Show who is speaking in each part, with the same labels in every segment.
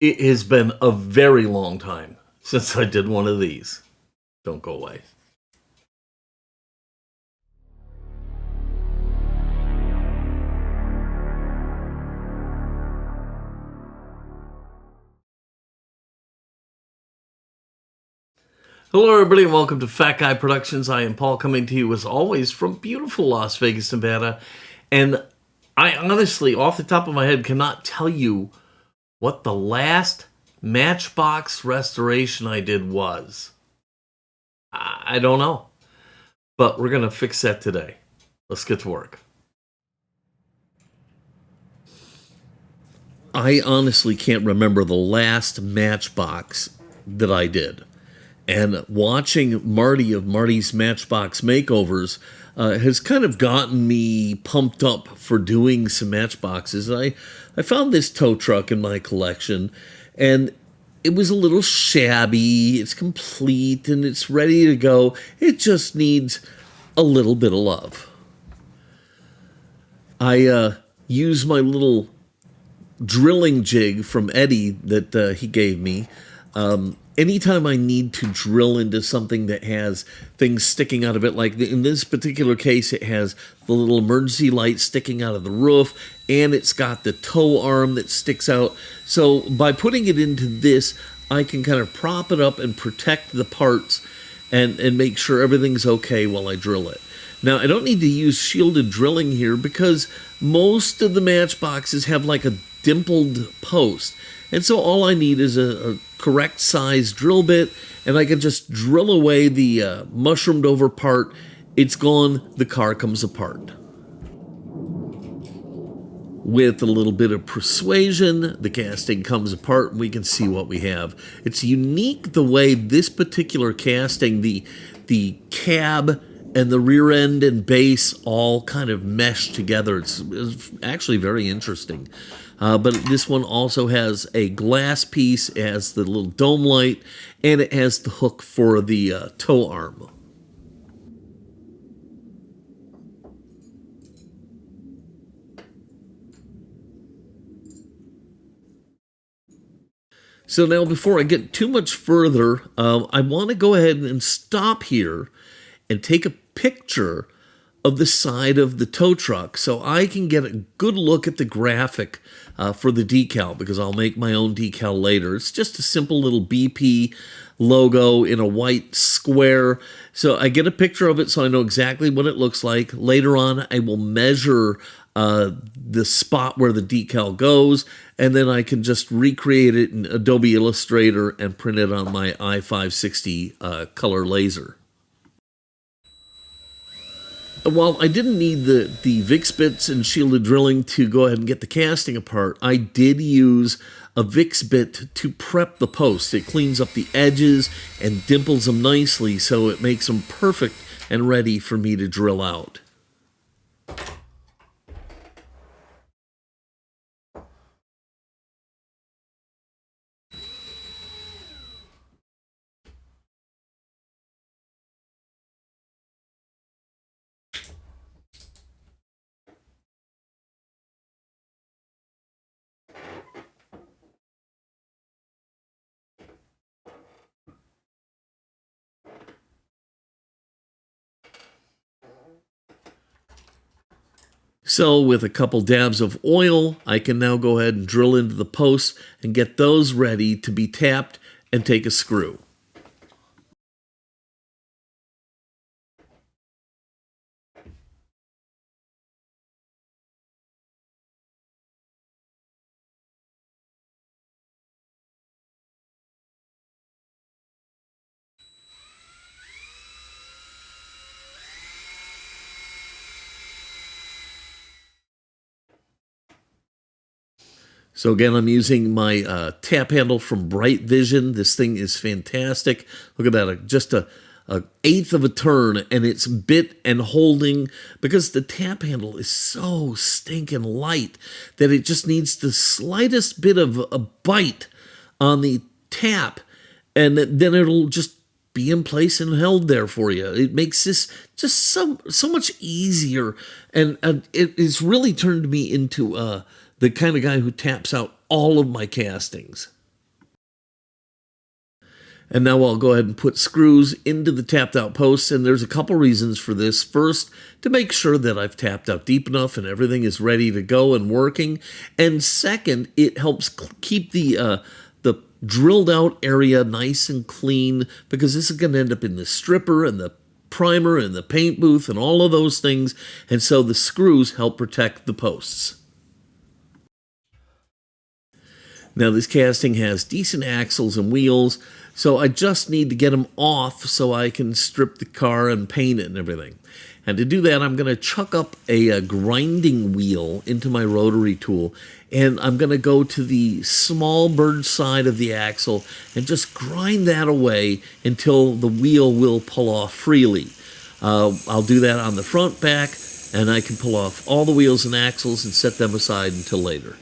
Speaker 1: It has been a very long time since I did one of these. Don't go away. Hello, everybody, and welcome to Fat Guy Productions. I am Paul, coming to you as always from beautiful Las Vegas, Nevada. And I honestly, off the top of my head, cannot tell you what the last Matchbox restoration I did was. I don't know. But we're going to fix that today. Let's get to work. I honestly can't remember the last Matchbox that I did. And watching Marty of Marty's Matchbox Makeovers has kind of gotten me pumped up for doing some Matchboxes. I found this tow truck in my collection, and it was a little shabby. It's complete, and it's ready to go. It just needs a little bit of love. I use my little drilling jig from Eddie that he gave me. Anytime I need to drill into something that has things sticking out of it, like in this particular case, it has the little emergency light sticking out of the roof, and it's got the tow arm that sticks out. So by putting it into this, I can kind of prop it up and protect the parts and make sure everything's okay while I drill it. Now, I don't need to use shielded drilling here because most of the Matchboxes have like a dimpled post. And so all I need is a correct size drill bit, and I can just drill away the mushroomed over part. It's gone, the car comes apart. With a little bit of persuasion, the casting comes apart and we can see what we have. It's unique the way this particular casting, the cab and the rear end and base all kind of mesh together. It's actually very interesting. But this one also has a glass piece, it has the little dome light, and it has the hook for the tow arm. So now, before I get too much further, I want to go ahead and stop here and take a picture of the side of the tow truck so I can get a good look at the graphic for the decal, because I'll make my own decal later. It's just a simple little BP logo in a white square. So I get a picture of it so I know exactly what it looks like. Later on, I will measure the spot where the decal goes, and then I can just recreate it in Adobe Illustrator and print it on my i560 color laser. While I didn't need the Vix Bits and shielded drilling to go ahead and get the casting apart, I did use a Vix Bit to prep the posts. It cleans up the edges and dimples them nicely, so it makes them perfect and ready for me to drill out. So with a couple dabs of oil, I can now go ahead and drill into the posts and get those ready to be tapped and take a screw. So again, I'm using my tap handle from Brightvision. This thing is fantastic. Look at that, just a eighth of a turn, and it's bit and holding, because the tap handle is so stinking light that it just needs the slightest bit of a bite on the tap, and then it'll just be in place and held there for you. It makes this just so much easier, and it has really turned me into the kind of guy who taps out all of my castings. And now I'll go ahead and put screws into the tapped out posts, and there's a couple reasons for this. First, to make sure that I've tapped out deep enough and everything is ready to go and working. And second, it helps keep the drilled out area nice and clean, because this is going to end up in the stripper and the primer and the paint booth and all of those things. And so the screws help protect the posts. Now this casting has decent axles and wheels, so I just need to get them off so I can strip the car and paint it and everything. And to do that, I'm going to chuck up a grinding wheel into my rotary tool, and I'm going to go to the small bird side of the axle and just grind that away until the wheel will pull off freely. I'll do that on the front, back, and I can pull off all the wheels and axles and set them aside until later.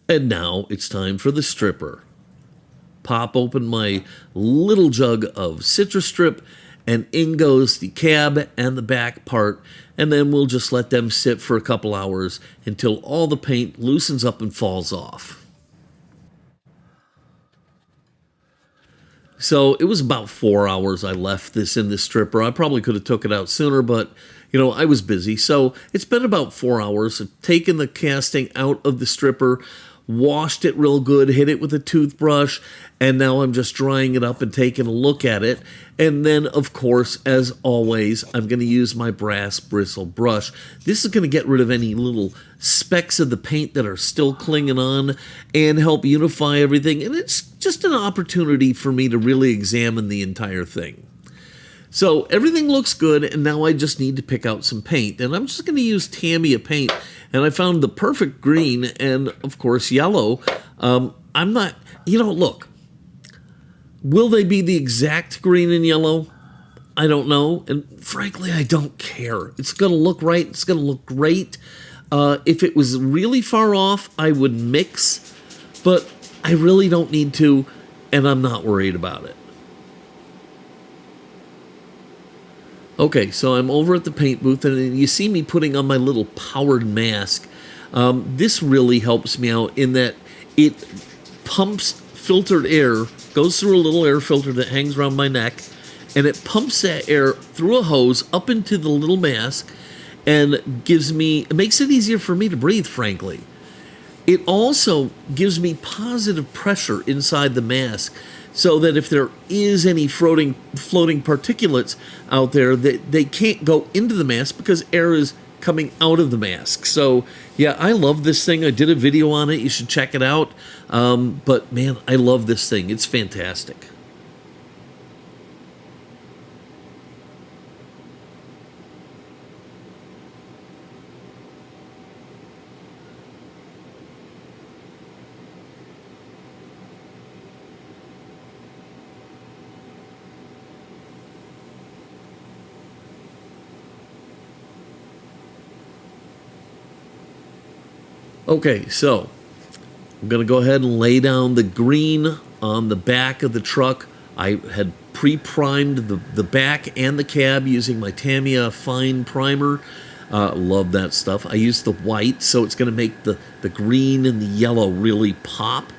Speaker 1: And now it's time for the stripper. Pop open my little jug of citrus strip, and in goes the cab and the back part, and then we'll just let them sit for a couple hours until all the paint loosens up and falls off. So it was about 4 hours I left this in the stripper. I probably could have took it out sooner, but I was busy. So it's been about 4 hours. I've taken the casting out of the stripper, washed it real good, hit it with a toothbrush, and now I'm just drying it up and taking a look at it. And then, of course, as always, I'm going to use my brass bristle brush. This is going to get rid of any little specks of the paint that are still clinging on and help unify everything. And it's just an opportunity for me to really examine the entire thing. So everything looks good, and now I just need to pick out some paint. And I'm just going to use Tamiya paint, and I found the perfect green and, of course, yellow. I'm not, look, will they be the exact green and yellow? I don't know, and frankly, I don't care. It's going to look right. It's going to look great. If it was really far off, I would mix, but I really don't need to, and I'm not worried about it. Okay, so I'm over at the paint booth, and you see me putting on my little powered mask. This really helps me out in that it pumps filtered air, goes through a little air filter that hangs around my neck, and it pumps that air through a hose up into the little mask and it makes it easier for me to breathe, frankly. It also gives me positive pressure inside the mask, so that if there is any floating particulates out there, that they can't go into the mask because air is coming out of the mask. So yeah, I love this thing. I did a video on it. You should check it out. But man, I love this thing. It's fantastic. Okay, so I'm going to go ahead and lay down the green on the back of the truck. I had pre-primed the back and the cab using my Tamiya fine primer. Love that stuff. I used the white, so it's going to make the green and the yellow really pop.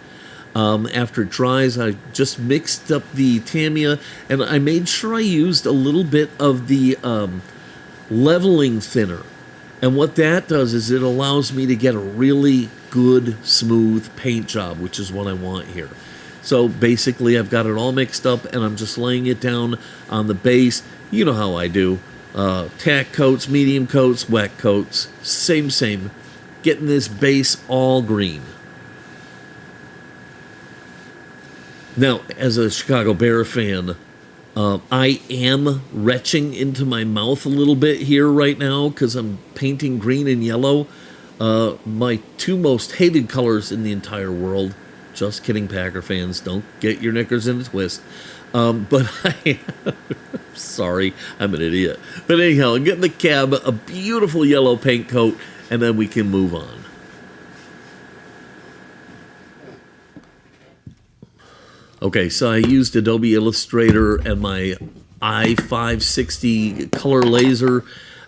Speaker 1: After it dries, I just mixed up the Tamiya, and I made sure I used a little bit of the leveling thinner. And what that does is it allows me to get a really good, smooth paint job, which is what I want here. So basically, I've got it all mixed up, and I'm just laying it down on the base. You know how I do. Tack coats, medium coats, wet coats. Same. Getting this base all green. Now, as a Chicago Bear fan, I am retching into my mouth a little bit here right now because I'm painting green and yellow. My two most hated colors in the entire world. Just kidding, Packer fans. Don't get your knickers in a twist. But sorry, I'm an idiot. But anyhow, I'm getting the cab a beautiful yellow paint coat, and then we can move on. Okay, so I used Adobe Illustrator and my i560 color laser,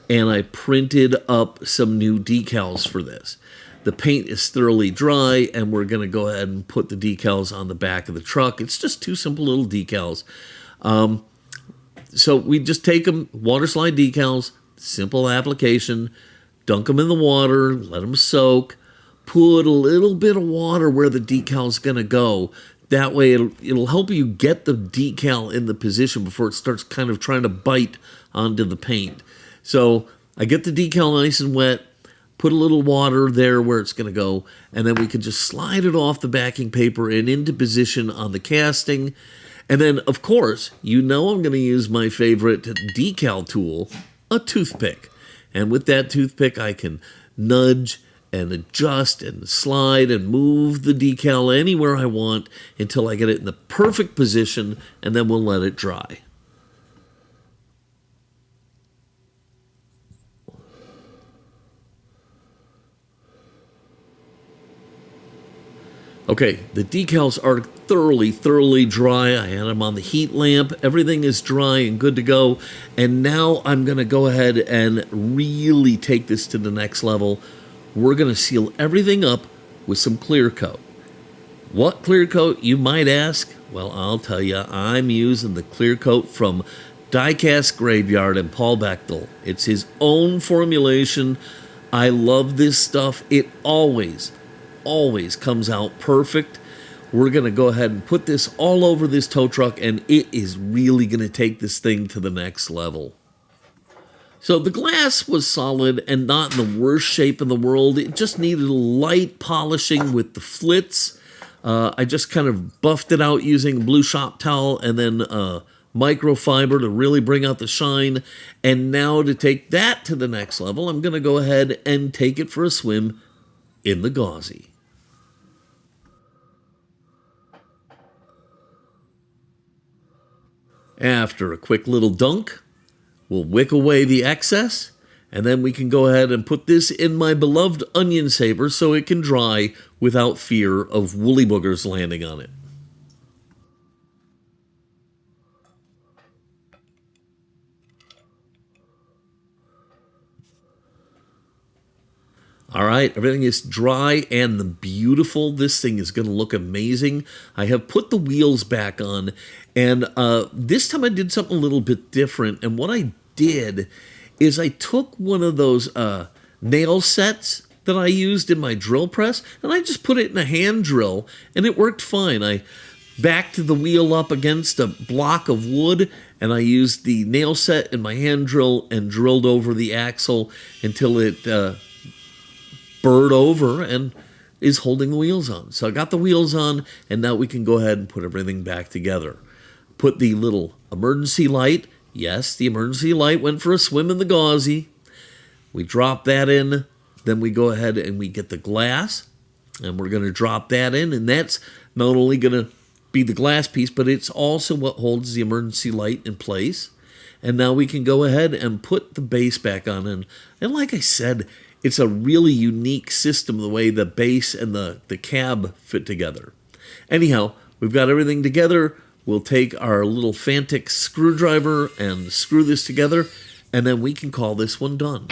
Speaker 1: and I printed up some new decals for this. The paint is thoroughly dry, and we're going to go ahead and put the decals on the back of the truck. It's just two simple little decals. So we just take them, water slide decals, simple application, dunk them in the water, let them soak, put a little bit of water where the decal's going to go. That way it'll help you get the decal in the position before it starts kind of trying to bite onto the paint. So I get the decal nice and wet, put a little water there where it's going to go, and then we can just slide it off the backing paper and into position on the casting. And then, of course, you know I'm going to use my favorite decal tool, a toothpick. And with that toothpick, I can nudge and adjust and slide and move the decal anywhere I want until I get it in the perfect position, and then we'll let it dry. Okay, the decals are thoroughly dry. I had them on the heat lamp. Everything is dry and good to go. And now I'm going to go ahead and really take this to the next level. We're going to seal everything up with some clear coat. What clear coat, you might ask? Well, I'll tell you, I'm using the clear coat from Diecast Graveyard and Paul Bechtel. It's his own formulation. I love this stuff. It always comes out perfect. We're going to go ahead and put this all over this tow truck, and it is really going to take this thing to the next level. So the glass was solid and not in the worst shape in the world. It just needed a light polishing with the Flitz. I just kind of buffed it out using blue shop towel and then microfiber to really bring out the shine. And now to take that to the next level, I'm going to go ahead and take it for a swim in the gauzy. After a quick little dunk, we'll wick away the excess, and then we can go ahead and put this in my beloved onion saver so it can dry without fear of woolly boogers landing on it. All right, everything is dry and beautiful. This thing is going to look amazing. I have put the wheels back on, and this time I did something a little bit different. And what I did is I took one of those nail sets that I used in my drill press, and I just put it in a hand drill, and it worked fine. I backed the wheel up against a block of wood, and I used the nail set in my hand drill and drilled over the axle until it burred over and is holding the wheels on. So I got the wheels on, and now we can go ahead and put everything back together. Put the little emergency light. Yes, the emergency light went for a swim in the gauzy. We drop that in. Then we go ahead and we get the glass, and we're going to drop that in, and that's not only going to be the glass piece, but it's also what holds the emergency light in place. And now we can go ahead and put the base back on. And like I said, it's a really unique system, the way the base and the cab fit together. Anyhow, we've got everything together. We'll take our little Fantic screwdriver and screw this together, and then we can call this one done.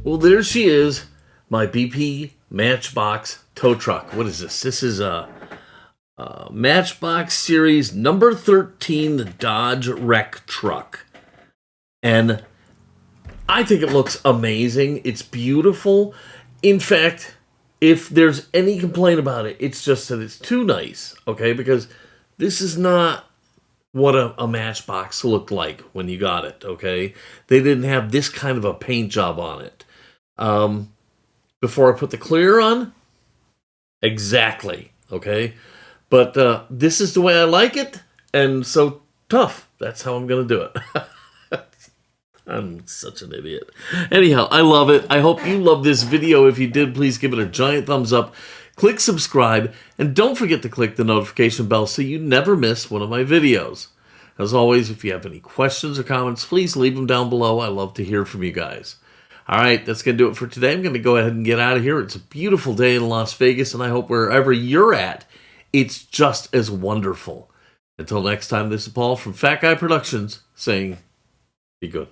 Speaker 1: Well, there she is, my BP Matchbox Tow Truck. What is this? This is a Matchbox Series number 13, the Dodge Wreck Truck. And I think it looks amazing. It's beautiful. In fact, if there's any complaint about it, it's just that it's too nice, okay? Because this is not what a Matchbox looked like when you got it, okay? They didn't have this kind of a paint job on it. Before I put the clear on, exactly, okay? But this is the way I like it, and so tough. That's how I'm going to do it. I'm such an idiot. Anyhow, I love it. I hope you love this video. If you did, please give it a giant thumbs up. Click subscribe, and don't forget to click the notification bell so you never miss one of my videos. As always, if you have any questions or comments, please leave them down below. I love to hear from you guys. All right, that's going to do it for today. I'm going to go ahead and get out of here. It's a beautiful day in Las Vegas, and I hope wherever you're at, it's just as wonderful. Until next time, this is Paul from Fat Guy Productions saying, be good.